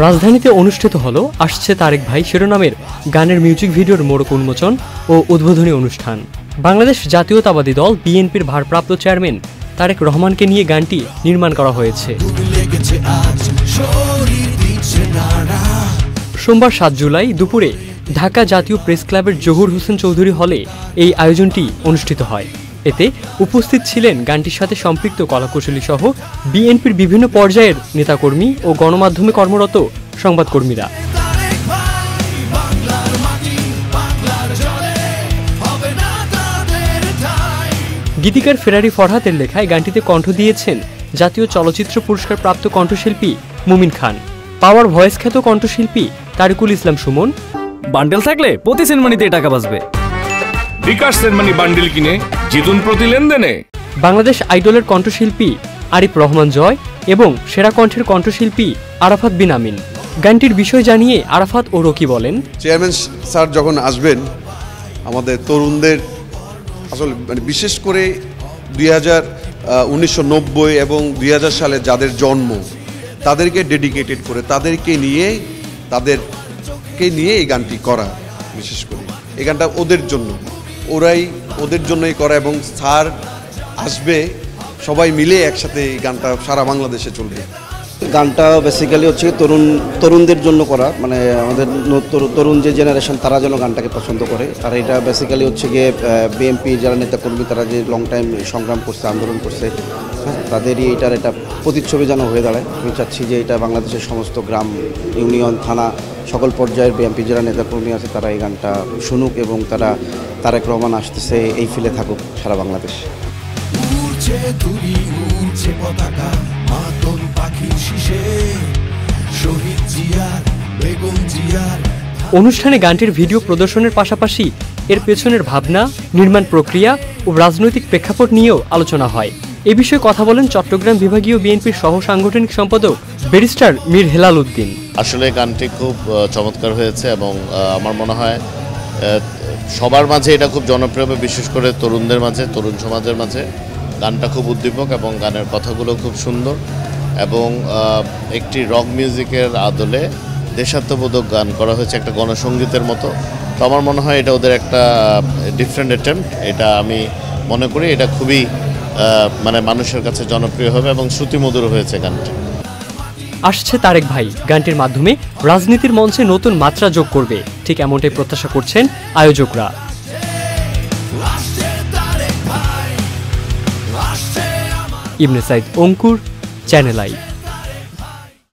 রাজধানীতে অনুষ্ঠিত হলো আসছে তারেক ভাই শিরোনামের গানের মিউজিক ভিডিওর মোড়ক উন্মোচন ও উদ্বোধনী অনুষ্ঠান। বাংলাদেশ জাতীয়তাবাদী দল বিএনপির ভারপ্রাপ্ত চেয়ারম্যান তারেক রহমানকে নিয়ে গানটি নির্মাণ করা হয়েছে। সোমবার 7 জুলাই দুপুরে ঢাকা জাতীয় প্রেস ক্লাবের জহুর হোসেন চৌধুরী হলে এই আয়োজনটি অনুষ্ঠিত হয়। এতে উপস্থিত ছিলেন গানটির সাথে সম্পৃক্ত কলাকুশলী সহ বিএনপির বিভিন্ন পর্যায়ের নেতাকর্মী ও গণমাধ্যমে কর্মরত সংবাদকর্মীরা। গীতিকার ফেরারি ফরহাদের লেখায় গানটিতে কণ্ঠ দিয়েছেন জাতীয় চলচ্চিত্র পুরস্কার প্রাপ্ত কণ্ঠশিল্পী মুমিন খান, পাওয়ার ভয়েস খ্যাত কণ্ঠশিল্পী তারিকুল ইসলাম সুমন। বান্ডেল থাকলে প্রতি সেনমানিতে টাকা বাঁচবে। বিকাশ সেনমানি বান্ডেল কিনে জিতুন প্রতি লেনদেনে। বাংলাদেশ আইডলের কণ্ঠশিল্পী আরিফ রহমান জয় এবং সেরা কণ্ঠের কণ্ঠশিল্পী আরাফাত বিন আমিন। গানটির বিষয় জানিয়ে আরাফাত ও রকি বলেন, চেয়ারম্যান স্যার যখন আসবেন আমাদের তরুণদের আসলে বিশেষ করে 1990 এবং 2000 সালে যাদের জন্ম তাদেরকে ডেডিকেটেড করে তাদেরকে নিয়ে এই গানটি করা। বিশেষ করে এই গানটা ওদের জন্যই করা এবং স্যার আসবে সবাই মিলে একসাথে এই গানটা সারা বাংলাদেশে চলবে। গানটা বেসিক্যালি হচ্ছে তরুণদের জন্য করা, মানে আমাদের তরুণ যে জেনারেশন তারা যেন গানটাকে পছন্দ করে। আর এটা বেসিক্যালি হচ্ছে গিয়ে বিএনপি যারা নেতাকর্মী তারা যে লং টাইম সংগ্রাম করছে, আন্দোলন করছে, তাদেরই এটার একটা প্রতিচ্ছবি যেন হয়ে দাঁড়ায়। আমি চাচ্ছি যে এটা বাংলাদেশের সমস্ত গ্রাম, ইউনিয়ন, থানা, সকল পর্যায়ের বিএনপি যারা নেতাকর্মী আছে তারা এই গানটা শুনুক এবং তারা তারেক রহমান আসতেছে এই ফিলে থাকুক সারা বাংলাদেশ। অনুষ্ঠানে গানটির ভিডিও প্রদর্শনের পাশাপাশি এর পেছনের ভাবনা, নির্মাণ প্রক্রিয়া ও রাজনৈতিক প্রেক্ষাপট নিয়েও আলোচনা হয়। এ বিষয়ে কথা বলেন চট্টগ্রাম বিভাগীয় বিএনপির সহ সাংগঠনিক সম্পাদক ব্যারিস্টার মীর হেলাল উদ্দিন। আসলে গানটি খুব চমৎকার হয়েছে এবং আমার মনে হয় সবার মাঝে এটা খুব জনপ্রিয় হবে, বিশেষ করে তরুণদের মাঝে, তরুণ সমাজের মাঝে। গানটা খুব উদ্দীপক এবং গানের কথাগুলো খুব সুন্দর এবং একটি রক মিউজিকের আদলে দেশাত্মবোধক গান করা হয়েছে, একটা গণসঙ্গীতের মতো। তো আমার মনে হয় এটা ওদের একটা ডিফারেন্ট অ্যাটেম্প্ট। এটা আমি মনে করি এটা খুবই মানে মানুষের কাছে জনপ্রিয় হবে এবং শ্রুতিমধুর হয়েছে গানটি। আসছে তারেক ভাই গানটির মাধ্যমে রাজনীতির মঞ্চে নতুন মাত্রা যোগ করবে, ঠিক এমনটাই প্রত্যাশা করছেন আয়োজকরা। ইবনে সাইদ অঙ্কুর, চ্যানেল আই।